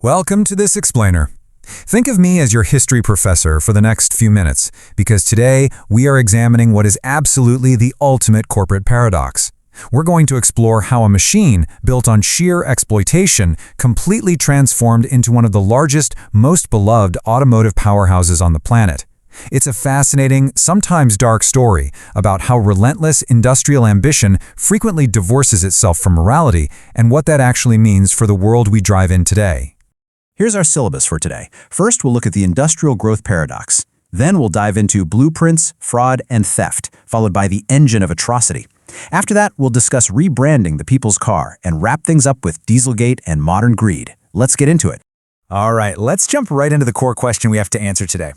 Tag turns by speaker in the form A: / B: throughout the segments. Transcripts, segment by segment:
A: Welcome to this explainer. Think of me as your history professor for the next few minutes, because today we are examining what is absolutely the ultimate corporate paradox. We're going to explore how a machine built on sheer exploitation completely transformed into one of the largest, most beloved automotive powerhouses on the planet. It's a fascinating, sometimes dark story about how relentless industrial ambition frequently divorces itself from morality and what that actually means for the world we drive in today.
B: Here's our syllabus for today. First, we'll look at the industrial growth paradox. Then we'll dive into blueprints, fraud, and theft, followed by the engine of atrocity. After that, we'll discuss rebranding the people's car and wrap things up with Dieselgate and modern greed. Let's get into it.
A: All right, let's jump right into the core question we have to answer today.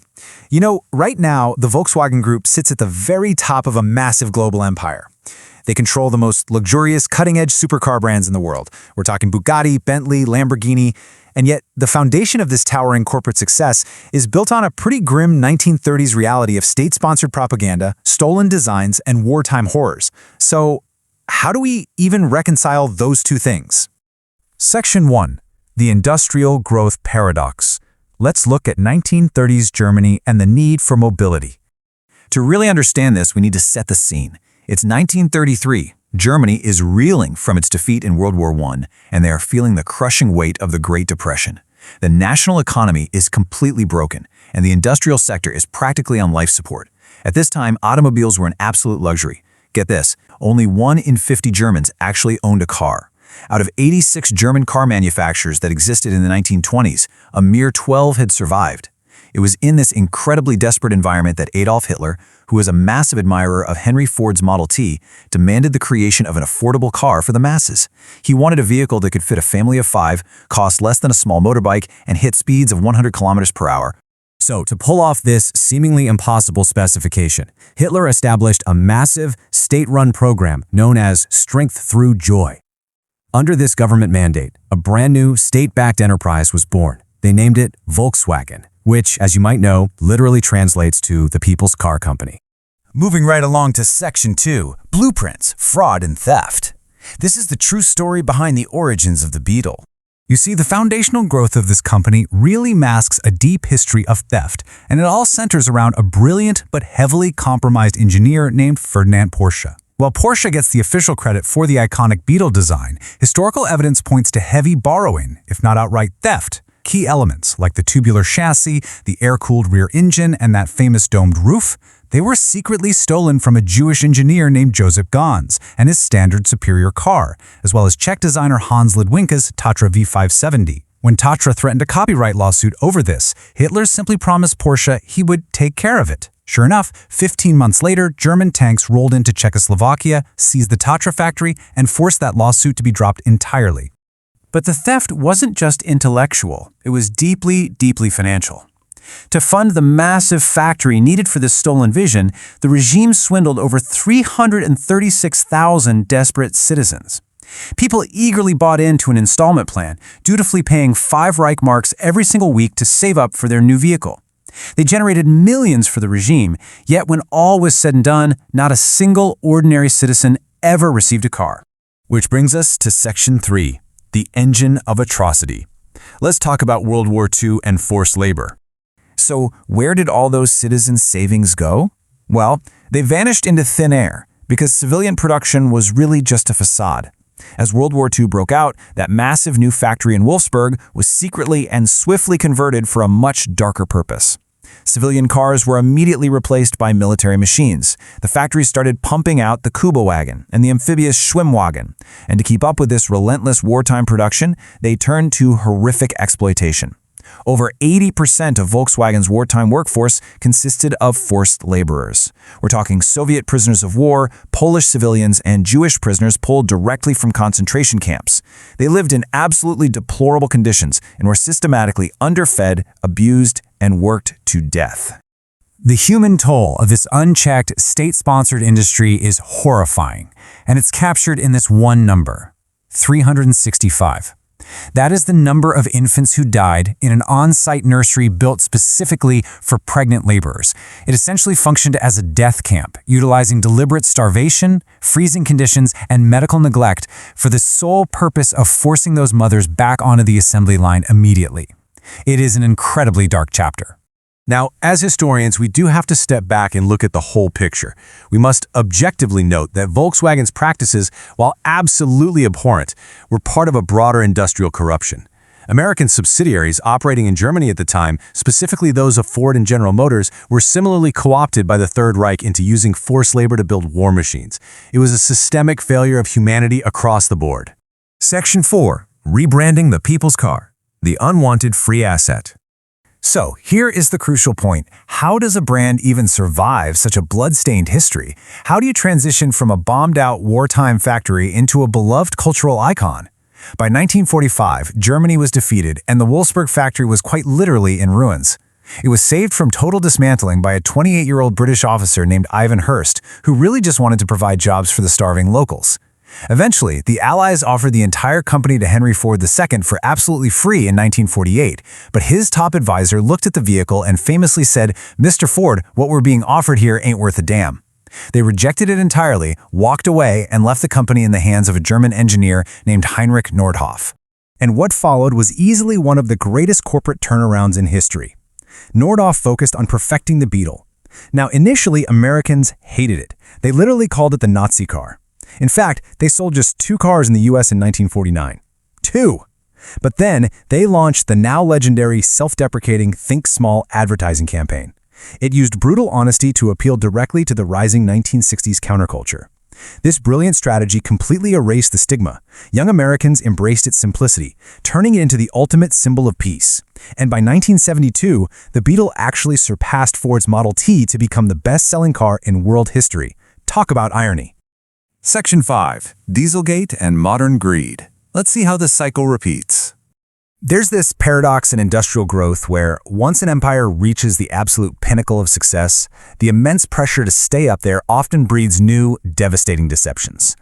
A: Right now, the Volkswagen Group sits at the very top of a massive global empire. They control the most luxurious, cutting-edge supercar brands in the world. We're talking Bugatti, Bentley, Lamborghini, and yet the foundation of this towering corporate success is built on a pretty grim 1930s reality of state-sponsored propaganda, stolen designs, and wartime horrors. So, how do we even reconcile those two things? Section 1. The Industrial Growth Paradox. Let's look at 1930s Germany and the need for mobility. To really understand this, we need to set the scene. It's 1933. Germany is reeling from its defeat in World War I, and they are feeling the crushing weight of the Great Depression. The national economy is completely broken, and the industrial sector is practically on life support. At this time, automobiles were an absolute luxury. Get this, only 1 in 50 Germans actually owned a car. Out of 86 German car manufacturers that existed in the 1920s, a mere 12 had survived. It was in this incredibly desperate environment that Adolf Hitler, who was a massive admirer of Henry Ford's Model T, demanded the creation of an affordable car for the masses. He wanted a vehicle that could fit a family of 5, cost less than a small motorbike, and hit speeds of 100 kilometers per hour. So, to pull off this seemingly impossible specification, Hitler established a massive, state-run program known as Strength Through Joy. Under this government mandate, a brand new state-backed enterprise was born. They named it Volkswagen, which, as you might know, literally translates to the People's Car Company. Moving right along to Section 2, Blueprints, Fraud, and Theft. This is the true story behind the origins of the Beetle. You see, the foundational growth of this company really masks a deep history of theft, and it all centers around a brilliant but heavily compromised engineer named Ferdinand Porsche. While Porsche gets the official credit for the iconic Beetle design, historical evidence points to heavy borrowing, if not outright theft. Key elements, like the tubular chassis, the air-cooled rear engine, and that famous domed roof, they were secretly stolen from a Jewish engineer named Joseph Gans and his standard superior car, as well as Czech designer Hans Lidwinka's Tatra V570. When Tatra threatened a copyright lawsuit over this, Hitler simply promised Porsche he would take care of it. Sure enough, 15 months later, German tanks rolled into Czechoslovakia, seized the Tatra factory, and forced that lawsuit to be dropped entirely. But the theft wasn't just intellectual, it was deeply, deeply financial. To fund the massive factory needed for this stolen vision, the regime swindled over 336,000 desperate citizens. People eagerly bought into an installment plan, dutifully paying 5 Reichmarks every single week to save up for their new vehicle. They generated millions for the regime, yet when all was said and done, not a single ordinary citizen ever received a car. Which brings us to Section 3. The engine of atrocity. Let's talk about World War II and forced labor. So, where did all those citizens' savings go? Well, they vanished into thin air because civilian production was really just a facade. As World War II broke out, that massive new factory in Wolfsburg was secretly and swiftly converted for a much darker purpose. Civilian cars were immediately replaced by military machines. The factories started pumping out the Kuba-wagon and the amphibious Schwimmwagen. And to keep up with this relentless wartime production, they turned to horrific exploitation. Over 80% of Volkswagen's wartime workforce consisted of forced laborers. We're talking Soviet prisoners of war, Polish civilians, and Jewish prisoners pulled directly from concentration camps. They lived in absolutely deplorable conditions and were systematically underfed, abused, and worked to death. The human toll of this unchecked, state-sponsored industry is horrifying, and it's captured in this one number, 365. That is the number of infants who died in an on-site nursery built specifically for pregnant laborers. It essentially functioned as a death camp, utilizing deliberate starvation, freezing conditions, and medical neglect for the sole purpose of forcing those mothers back onto the assembly line immediately. It is an incredibly dark chapter.
B: Now, as historians, we do have to step back and look at the whole picture. We must objectively note that Volkswagen's practices, while absolutely abhorrent, were part of a broader industrial corruption. American subsidiaries operating in Germany at the time, specifically those of Ford and General Motors, were similarly co-opted by the Third Reich into using forced labor to build war machines. It was a systemic failure of humanity across the board.
A: Section 4. Rebranding the people's car. The unwanted free asset. So, here is the crucial point. How does a brand even survive such a blood-stained history? How do you transition from a bombed-out wartime factory into a beloved cultural icon? By 1945, Germany was defeated, and the Wolfsburg factory was quite literally in ruins. It was saved from total dismantling by a 28-year-old British officer named Ivan Hurst, who really just wanted to provide jobs for the starving locals. Eventually, the Allies offered the entire company to Henry Ford II for absolutely free in 1948, but his top advisor looked at the vehicle and famously said, "Mr. Ford, what we're being offered here ain't worth a damn." They rejected it entirely, walked away, and left the company in the hands of a German engineer named Heinrich Nordhoff. And what followed was easily one of the greatest corporate turnarounds in history. Nordhoff focused on perfecting the Beetle. Now, initially, Americans hated it. They literally called it the Nazi car. In fact, they sold just 2 cars in the US in 1949. 2! But then, they launched the now legendary self-deprecating Think Small advertising campaign. It used brutal honesty to appeal directly to the rising 1960s counterculture. This brilliant strategy completely erased the stigma. Young Americans embraced its simplicity, turning it into the ultimate symbol of peace. And by 1972, the Beetle actually surpassed Ford's Model T to become the best-selling car in world history. Talk about irony.
C: Section 5. Dieselgate and Modern Greed. Let's see how this cycle repeats.
A: There's this paradox in industrial growth where, once an empire reaches the absolute pinnacle of success, the immense pressure to stay up there often breeds new, devastating deceptions.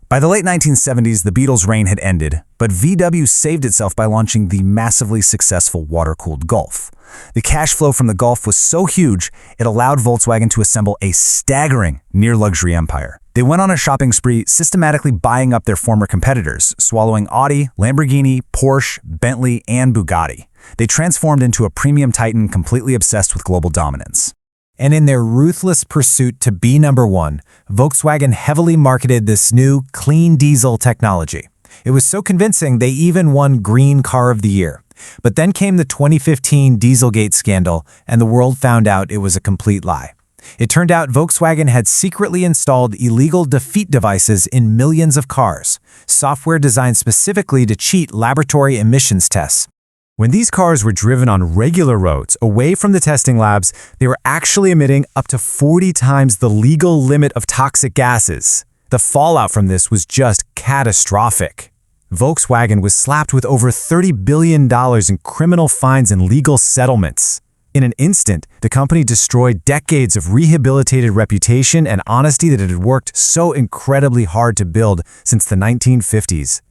A: By the late 1970s, the Beetle's reign had ended, but VW saved itself by launching the massively successful water-cooled Golf. The cash flow from the Golf was so huge, it allowed Volkswagen to assemble a staggering near-luxury empire. They went on a shopping spree, systematically buying up their former competitors, swallowing Audi, Lamborghini, Porsche, Bentley, and Bugatti. They transformed into a premium titan completely obsessed with global dominance. And in their ruthless pursuit to be number one, Volkswagen heavily marketed this new, clean diesel technology. It was so convincing they even won Green Car of the Year. But then came the 2015 Dieselgate scandal, and the world found out it was a complete lie. It turned out Volkswagen had secretly installed illegal defeat devices in millions of cars, software designed specifically to cheat laboratory emissions tests. When these cars were driven on regular roads, away from the testing labs, they were actually emitting up to 40 times the legal limit of toxic gases. The fallout from this was just catastrophic. Volkswagen was slapped with over $30 billion in criminal fines and legal settlements. In an instant, the company destroyed decades of rehabilitated reputation and honesty that it had worked so incredibly hard to build since the 1950s.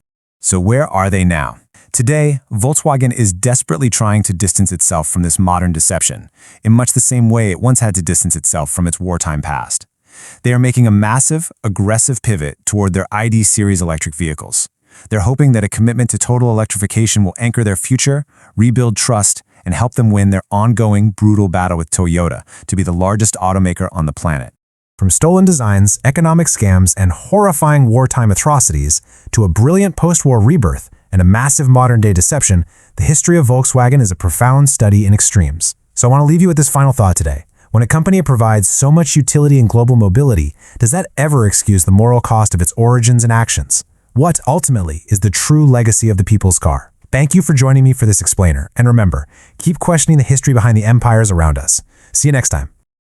A: So where are they now? Today, Volkswagen is desperately trying to distance itself from this modern deception, in much the same way it once had to distance itself from its wartime past. They are making a massive, aggressive pivot toward their ID series electric vehicles. They're hoping that a commitment to total electrification will anchor their future, rebuild trust, and help them win their ongoing, brutal battle with Toyota to be the largest automaker on the planet. From stolen designs, economic scams, and horrifying wartime atrocities, to a brilliant post-war rebirth and a massive modern-day deception, the history of Volkswagen is a profound study in extremes. So I want to leave you with this final thought today. When a company provides so much utility and global mobility, does that ever excuse the moral cost of its origins and actions? What, ultimately, is the true legacy of the people's car? Thank you for joining me for this explainer, and remember, keep questioning the history behind the empires around us. See you next time.